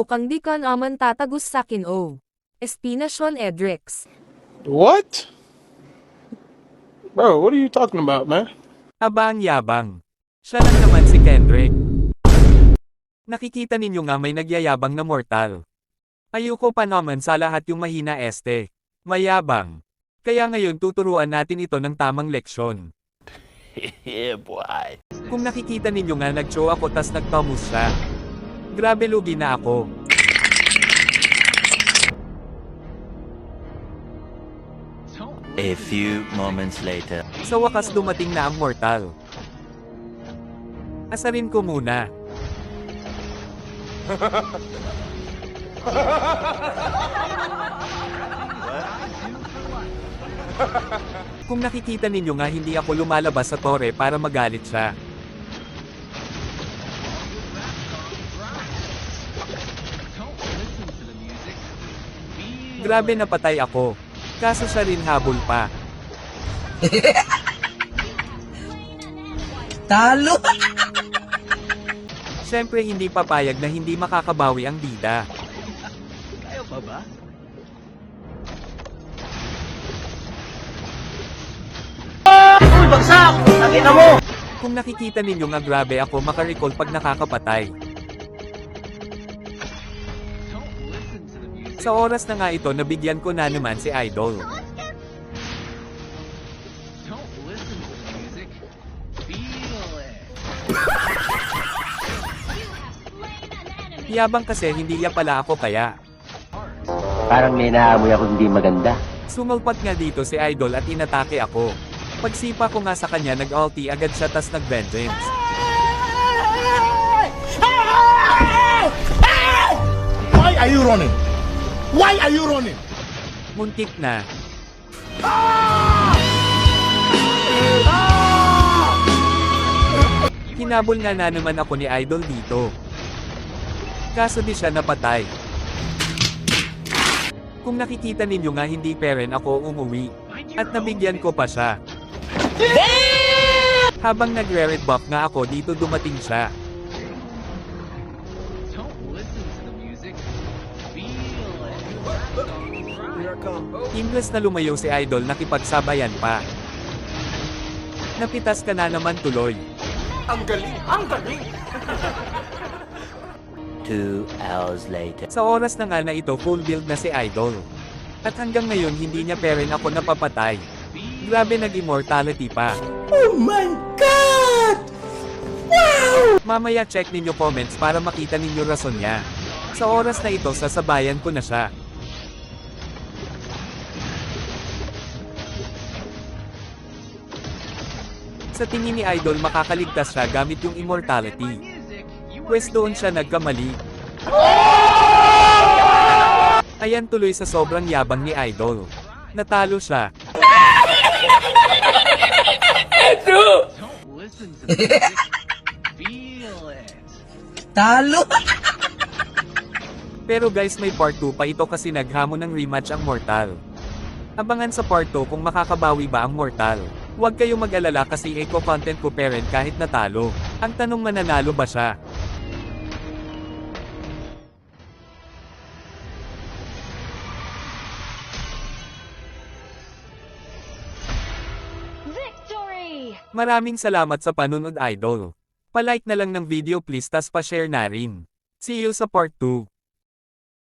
Mukhang di ka naman tatagos sakin o. Espinasyon Edrix. What? Bro, what are you talking about, man? Aba ang yabang. Siya lang naman si Kendrick. Nakikita ninyo nga may nagyayabang na mortal. Ayoko pa naman sa lahat yung mahina este. Mayabang. Kaya ngayon tuturuan natin ito ng tamang leksyon. Yeah, boy. Kung nakikita ninyo nga nag-show ako tas nagtamus siya. Grabe lugi na ako. A few moments later. Sa wakas dumating na ang mortal. Asarin ko muna. Kung nakikita ninyo nga hindi ako lumalabas sa tore para magalit siya. Grabe napatay ako. Kaso siya rin habol pa. Talo! Siyempre hindi papayag na hindi makakabawi ang bida. Kaya pa ba? Uy, bagsak! Nakita mo! Kung nakikita ninyo nga grabe ako makarecall pag nakakapatay. Sa oras na nga ito nabigyan ko na naman si Idol. Yabang kasi hindi niya pala ako kaya. Parang may naamoy ako hindi maganda. Sumalpat nga dito si Idol at inatake ako. Pagsipa ko nga sa kanya nag-ulti agad siya tas nag-vengeance. Why are you running? Why are you running? Muntik na. Hinabol nga na naman ako ni Idol dito. Kaso di siya napatay. Kung nakikita ninyo nga hindi pa rin ako umuwi. At nabigyan ko pa siya. Habang nagre-red buff nga ako dito dumating siya. Imbes na lumayo si Idol nakipagsabayan pa. Napitas ka na naman tuloy. Ang galing! Ang galing! 2 hours later. Sa oras na nga na ito full build na si Idol. At hanggang ngayon hindi niya pa rin ako napapatay. Grabe nag-immortality pa. Oh my God! Wow! Mamaya check ninyo comments para makita ninyo rason niya. Sa oras na ito sasabayan ko na siya. Sa tingin ni Idol makakaligtas siya gamit yung immortality. Pwes doon siya nagkamali. Ayan tuloy sa sobrang yabang ni Idol. Natalo siya. Talo! Pero guys may part 2 pa ito kasi naghamon ng rematch ang Mortal. Abangan sa part 2 kung makakabawi ba ang Mortal. Huwag kayong mag-alala kasi eco-content ko pa rin kahit natalo. Ang tanong mananalo ba siya? Victory! Maraming salamat sa panunod Idol. Palike na lang ng video please tas pa-share na rin. See you sa part 2.